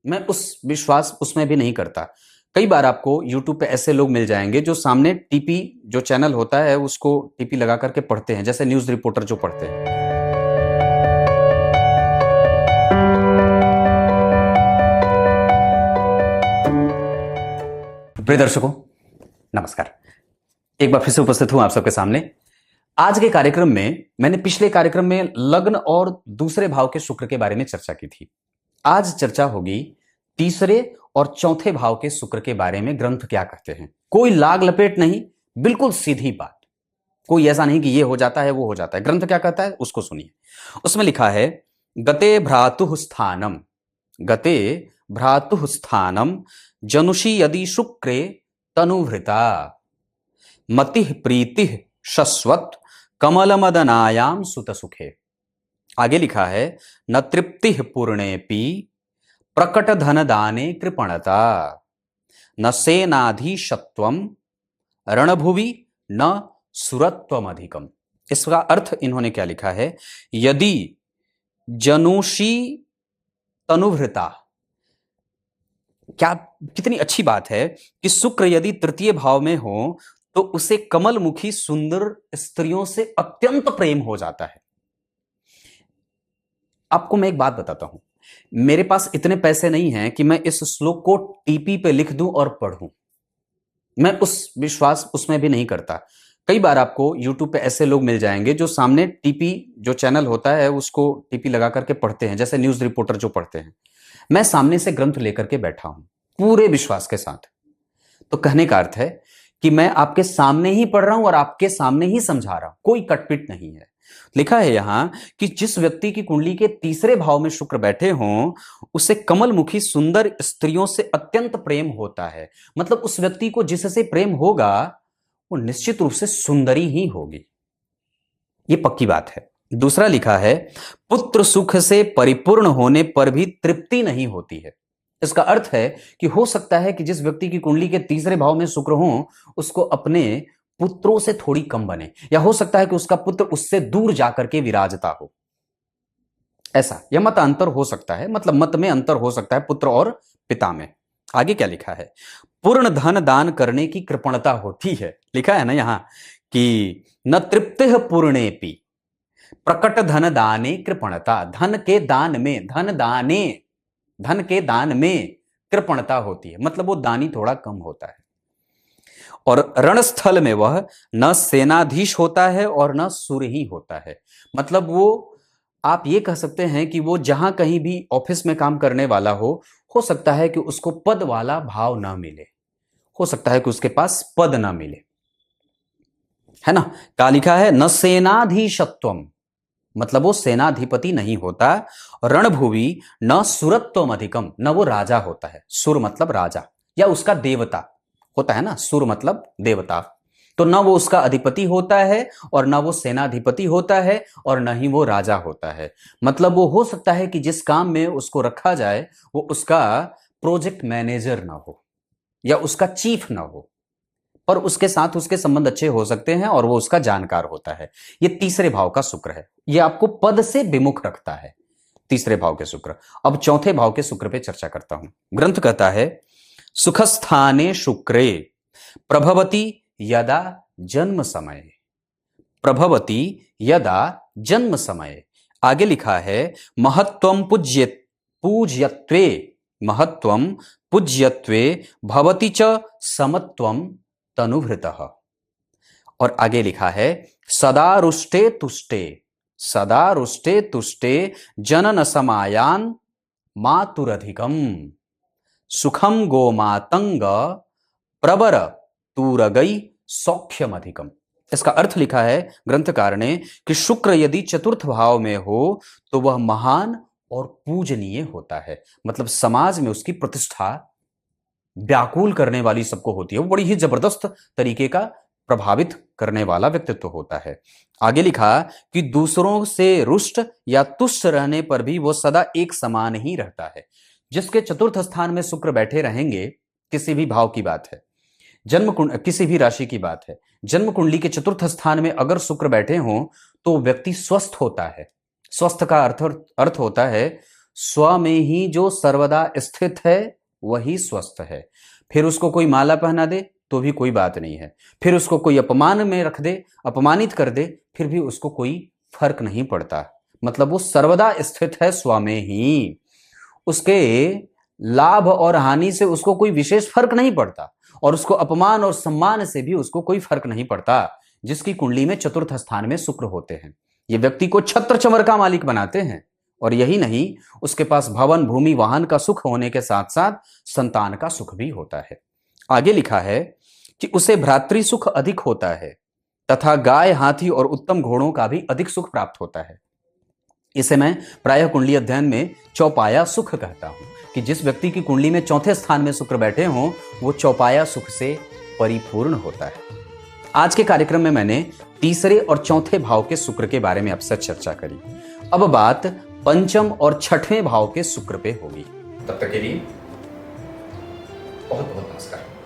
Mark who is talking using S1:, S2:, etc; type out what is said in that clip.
S1: मैं उस विश्वास उसमें भी नहीं करता। कई बार आपको यूट्यूब पे ऐसे लोग मिल जाएंगे जो सामने टीपी जो चैनल होता है उसको टीपी लगा करके पढ़ते हैं, जैसे न्यूज रिपोर्टर जो पढ़ते हैं। प्रिय दर्शकों, नमस्कार। एक बार फिर से उपस्थित हूं आप सबके सामने। आज के कार्यक्रम में मैंने पिछले कार्यक्रम में लग्न और दूसरे भाव के शुक्र के बारे में चर्चा की थी। आज चर्चा होगी तीसरे और चौथे भाव के शुक्र के बारे में। ग्रंथ क्या कहते हैं, कोई लाग लपेट नहीं, बिल्कुल सीधी बात। कोई ऐसा नहीं कि ये हो जाता है वो हो जाता है। ग्रंथ क्या कहता है उसको सुनिए। उसमें लिखा है, गते भ्रातुः स्थानम, गते भ्रातुः स्थानम जनुषी यदि शुक्रे तनुभृता मतिः प्रीतिः शश्वत कमलमदनायाम सुत सुखे। आगे लिखा है, न तृप्तिः पूर्णेपि प्रकट धन दाने कृपणता न सेनाधीशत्वम रणभुवि न सुरत्वम अधिकम। इसका अर्थ इन्होंने क्या लिखा है, यदि जनुषी तनुभृता, क्या कितनी अच्छी बात है कि शुक्र यदि तृतीय भाव में हो तो उसे कमलमुखी सुंदर स्त्रियों से अत्यंत प्रेम हो जाता है। आपको मैं एक बात बताता हूं, मेरे पास इतने पैसे नहीं हैं कि मैं इस श्लोक को टीपी पे लिख दूं और पढ़ूं। मैं उस विश्वास उसमें भी नहीं करता। कई बार आपको यूट्यूब पे ऐसे लोग मिल जाएंगे जो सामने टीपी जो चैनल होता है उसको टीपी लगा करके पढ़ते हैं, जैसे न्यूज रिपोर्टर जो पढ़ते हैं। मैं सामने से ग्रंथ लेकर के बैठा हूं पूरे विश्वास के साथ। तो कहने का अर्थ है कि मैं आपके सामने ही पढ़ रहा हूं और आपके सामने ही समझा रहा हूं, कोई कटपिट नहीं है। लिखा है यहां कि जिस व्यक्ति की कुंडली के तीसरे भाव में शुक्र बैठे हों उसे कमलमुखी सुंदर स्त्रियों से अत्यंत प्रेम होता है। मतलब उस व्यक्ति को जिससे प्रेम होगा वो निश्चित रूप से सुंदरी ही होगी, ये पक्की बात है। दूसरा लिखा है, पुत्र सुख से परिपूर्ण होने पर भी तृप्ति नहीं होती है। इसका अर्थ है कि हो सकता है कि जिस व्यक्ति की कुंडली के तीसरे भाव में शुक्र हो उसको अपने पुत्रों से थोड़ी कम बने, या हो सकता है कि उसका पुत्र उससे दूर जाकर के विराजता हो। ऐसा यह मत अंतर हो सकता है, मतलब मत में अंतर हो सकता है पुत्र और पिता में। आगे क्या लिखा है, पूर्ण धन दान करने की कृपणता होती है। लिखा है ना यहां कि न तृप्तिः पूर्णेपि प्रकट धन दाने कृपणता। धन के दान में, धन के दान में कृपणता होती है, मतलब वो दानी थोड़ा कम होता है। और रणस्थल में वह न सेनाधीश होता है और न सुर ही होता है। मतलब वो, आप ये कह सकते हैं कि वो जहां कहीं भी ऑफिस में काम करने वाला हो सकता है कि उसको पद वाला भाव ना मिले, हो सकता है कि उसके पास पद ना मिले, है ना। क्या लिखा है, न सेनाधीशत्वम, मतलब वो सेनाधिपति नहीं होता। रणभुवि न सुरत्वम अधिकम, न वो राजा होता है। सुर मतलब राजा या उसका देवता होता है ना, सुर मतलब देवता। तो न वो उसका अधिपति होता है और न वो सेनाधिपति होता है और न ही वो राजा होता है। मतलब वो हो सकता है कि जिस काम में उसको रखा जाए वो उसका प्रोजेक्ट मैनेजर ना हो या उसका चीफ ना हो, पर उसके साथ उसके संबंध अच्छे हो सकते हैं और वो उसका जानकार होता है। ये तीसरे भाव का शुक्र है, ये आपको पद से विमुख रखता है, तीसरे भाव के शुक्र। अब चौथे भाव के शुक्र पे चर्चा करता हूं। ग्रंथ कहता है, सुखस्थाने शुक्रे प्रभवती यदा जन्म समय, प्रभवती यदा जन्म समय। आगे लिखा है, महत्वम पूज्यत्वे, महत्वम पूज्यत्वे भवति च समत्वम तनुभृतः। और आगे लिखा है, सदा रुष्टे तुष्टे, सदा रुष्टे तुष्टे जनन समायान मातुरधिकम सुखम गोमातंग प्रवर तूरगई सौख्यम अधिकम। इसका अर्थ लिखा है ग्रंथकार ने कि शुक्र यदि चतुर्थ भाव में हो तो वह महान और पूजनीय होता है। मतलब समाज में उसकी प्रतिष्ठा व्याकुल करने वाली सबको होती है, वो बड़ी ही जबरदस्त तरीके का प्रभावित करने वाला व्यक्तित्व होता है। आगे लिखा कि दूसरों से रुष्ट या तुष्ट रहने पर भी वो सदा एक समान ही रहता है। जिसके चतुर्थ स्थान में शुक्र बैठे रहेंगे, किसी भी भाव की बात है, किसी भी राशि की बात है, जन्म कुंडली के चतुर्थ स्थान में अगर शुक्र बैठे हों तो व्यक्ति स्वस्थ होता है। स्वस्थ का अर्थ होता है स्व में ही जो सर्वदा स्थित है वही स्वस्थ है। फिर उसको कोई माला पहना दे तो भी कोई बात नहीं है, फिर उसको कोई अपमान में रख दे, अपमानित कर दे, फिर भी उसको कोई फर्क नहीं पड़ता। मतलब वो सर्वदा स्थित है स्व में ही। उसके लाभ और हानि से उसको कोई विशेष फर्क नहीं पड़ता, और उसको अपमान और सम्मान से भी उसको कोई फर्क नहीं पड़ता। जिसकी कुंडली में चतुर्थ स्थान में शुक्र होते हैं, ये व्यक्ति को छत्र चमर का मालिक बनाते हैं। और यही नहीं, उसके पास भवन भूमि वाहन का सुख होने के साथ साथ संतान का सुख भी होता है। आगे लिखा है कि उसे भ्रातृ सुख अधिक होता है तथा गाय, हाथी और उत्तम घोड़ों का भी अधिक सुख प्राप्त होता है। इसे मैं प्रायः कुंडली अध्ययन में चौपाया सुख कहता हूं, कि जिस व्यक्ति की कुंडली में चौथे स्थान में शुक्र बैठे हों वो चौपाया सुख से परिपूर्ण होता है। आज के कार्यक्रम में मैंने तीसरे और चौथे भाव के शुक्र के बारे में आपसे चर्चा करी। अब बात पंचम और छठवें भाव के शुक्र पे होगी। तब तक के लिए बहुत बहुत नमस्कार।